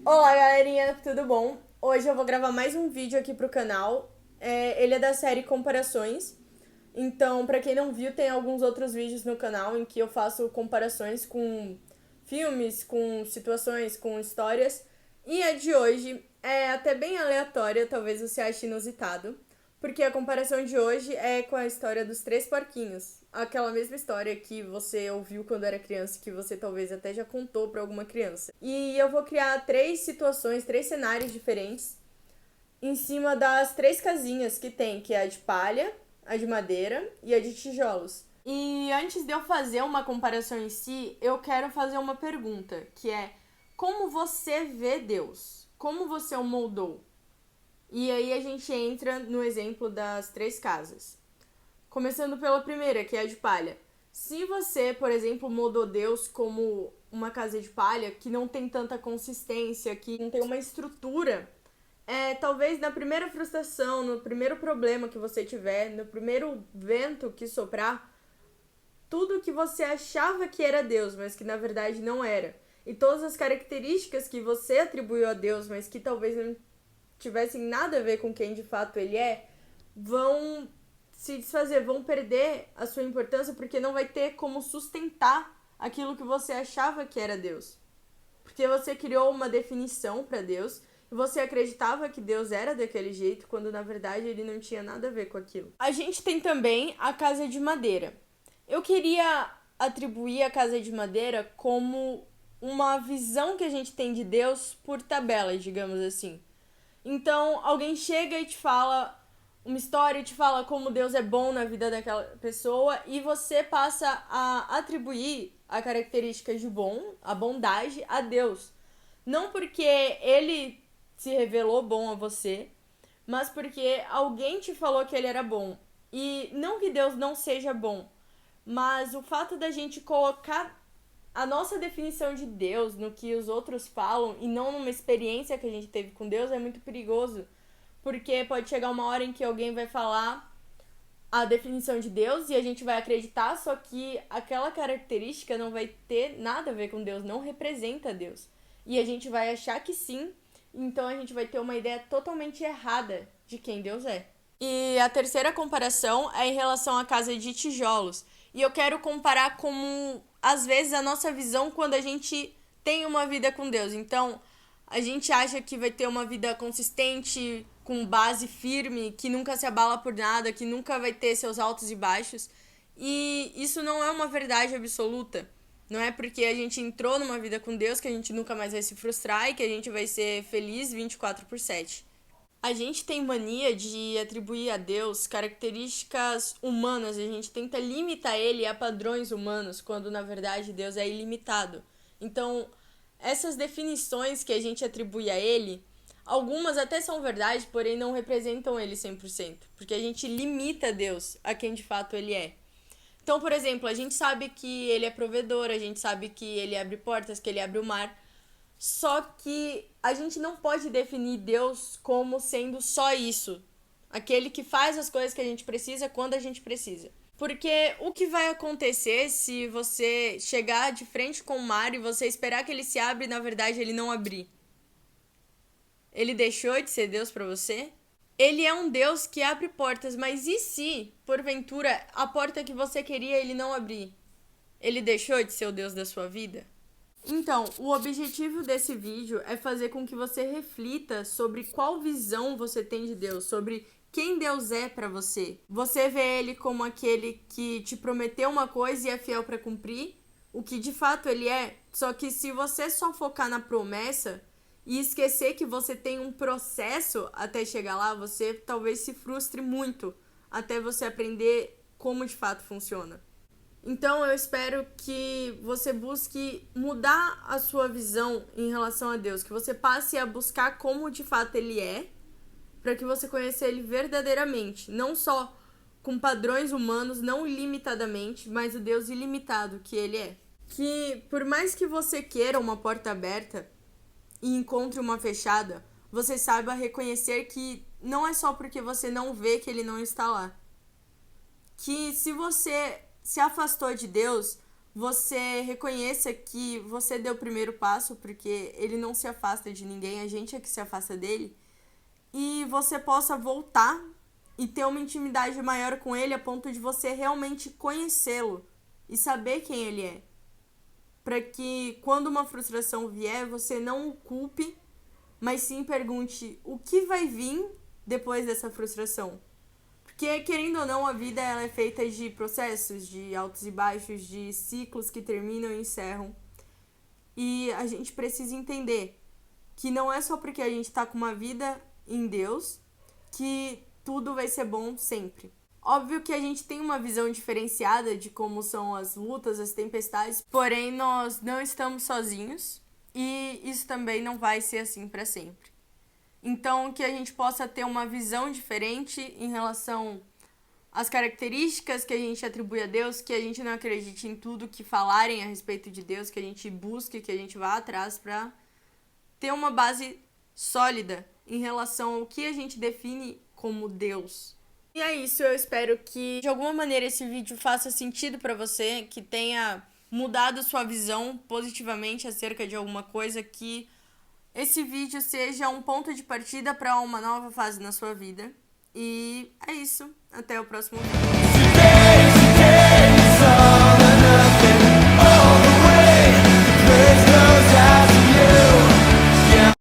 Olá, galerinha, tudo bom? Hoje eu vou gravar mais um vídeo aqui pro canal. Ele é da série Comparações. Então, pra quem não viu, tem alguns outros vídeos no canal em que eu faço comparações com filmes, com situações, com histórias. E a de hoje é até bem aleatória, talvez você ache inusitado, porque a comparação de hoje é com a história dos três porquinhos. Aquela mesma história que você ouviu quando era criança, que você talvez até já contou para alguma criança. E eu vou criar três situações, três cenários diferentes em cima das três casinhas que tem, que é a de palha, a de madeira e a de tijolos. E antes de eu fazer uma comparação em si, eu quero fazer uma pergunta, que é: como você vê Deus? Como você o moldou? E aí a gente entra no exemplo das três casas. Começando pela primeira, que é a de palha. Se você, por exemplo, moldou Deus como uma casa de palha que não tem tanta consistência, que não tem uma estrutura, talvez na primeira frustração, no primeiro problema que você tiver, no primeiro vento que soprar, tudo que você achava que era Deus, mas que na verdade não era, e todas as características que você atribuiu a Deus, mas que talvez não tivessem nada a ver com quem de fato ele é, vão se desfazer, vão perder a sua importância porque não vai ter como sustentar aquilo que você achava que era Deus. Porque você criou uma definição para Deus e você acreditava que Deus era daquele jeito, quando na verdade ele não tinha nada a ver com aquilo. A gente tem também a casa de madeira. Eu queria atribuir a casa de madeira como uma visão que a gente tem de Deus por tabelas, digamos assim. Então, alguém chega e te fala uma história e te fala como Deus é bom na vida daquela pessoa e você passa a atribuir a característica de bom, a bondade, a Deus. Não porque ele se revelou bom a você, mas porque alguém te falou que ele era bom. E não que Deus não seja bom, mas o fato da gente colocar a nossa definição de Deus no que os outros falam e não numa experiência que a gente teve com Deus é muito perigoso. Porque pode chegar uma hora em que alguém vai falar a definição de Deus e a gente vai acreditar, só que aquela característica não vai ter nada a ver com Deus, não representa Deus. E a gente vai achar que sim, então a gente vai ter uma ideia totalmente errada de quem Deus é. E a terceira comparação é em relação à casa de tijolos. E eu quero comparar como, às vezes, a nossa visão quando a gente tem uma vida com Deus. Então, a gente acha que vai ter uma vida consistente, com base firme, que nunca se abala por nada, que nunca vai ter seus altos e baixos. E isso não é uma verdade absoluta. Não é porque a gente entrou numa vida com Deus que a gente nunca mais vai se frustrar e que a gente vai ser feliz 24/7. A gente tem mania de atribuir a Deus características humanas, a gente tenta limitar ele a padrões humanos, quando na verdade Deus é ilimitado. Então, essas definições que a gente atribui a ele, algumas até são verdade, porém não representam ele 100%, porque a gente limita Deus a quem de fato ele é. Então, por exemplo, a gente sabe que ele é provedor, a gente sabe que ele abre portas, que ele abre o mar, só que a gente não pode definir Deus como sendo só isso. Aquele que faz as coisas que a gente precisa quando a gente precisa. Porque o que vai acontecer se você chegar de frente com o mar e você esperar que ele se abra e na verdade ele não abrir? Ele deixou de ser Deus para você? Ele é um Deus que abre portas, mas e se, porventura, a porta que você queria ele não abrir? Ele deixou de ser o Deus da sua vida? Então, o objetivo desse vídeo é fazer com que você reflita sobre qual visão você tem de Deus, sobre quem Deus é pra você. Você vê ele como aquele que te prometeu uma coisa e é fiel pra cumprir, o que de fato ele é. Só que se você só focar na promessa e esquecer que você tem um processo até chegar lá, você talvez se frustre muito até você aprender como de fato funciona. Então eu espero que você busque mudar a sua visão em relação a Deus, que você passe a buscar como de fato ele é, para que você conheça ele verdadeiramente, não só com padrões humanos, não ilimitadamente, mas o Deus ilimitado que ele é. Que por mais que você queira uma porta aberta e encontre uma fechada, você saiba reconhecer que não é só porque você não vê que ele não está lá. Que se você se afastou de Deus, você reconheça que você deu o primeiro passo, porque ele não se afasta de ninguém, a gente é que se afasta dele, e você possa voltar e ter uma intimidade maior com ele a ponto de você realmente conhecê-lo e saber quem ele é. Para que quando uma frustração vier, você não o culpe, mas sim pergunte o que vai vir depois dessa frustração. Porque, querendo ou não, a vida ela é feita de processos, de altos e baixos, de ciclos que terminam e encerram. E a gente precisa entender que não é só porque a gente está com uma vida em Deus que tudo vai ser bom sempre. Óbvio que a gente tem uma visão diferenciada de como são as lutas, as tempestades, porém nós não estamos sozinhos e isso também não vai ser assim para sempre. Então, que a gente possa ter uma visão diferente em relação às características que a gente atribui a Deus, que a gente não acredite em tudo que falarem a respeito de Deus, que a gente busque, que a gente vá atrás para ter uma base sólida em relação ao que a gente define como Deus. E é isso, eu espero que de alguma maneira esse vídeo faça sentido para você, que tenha mudado sua visão positivamente acerca de alguma coisa, que esse vídeo seja um ponto de partida para uma nova fase na sua vida. E é isso. Até o próximo vídeo.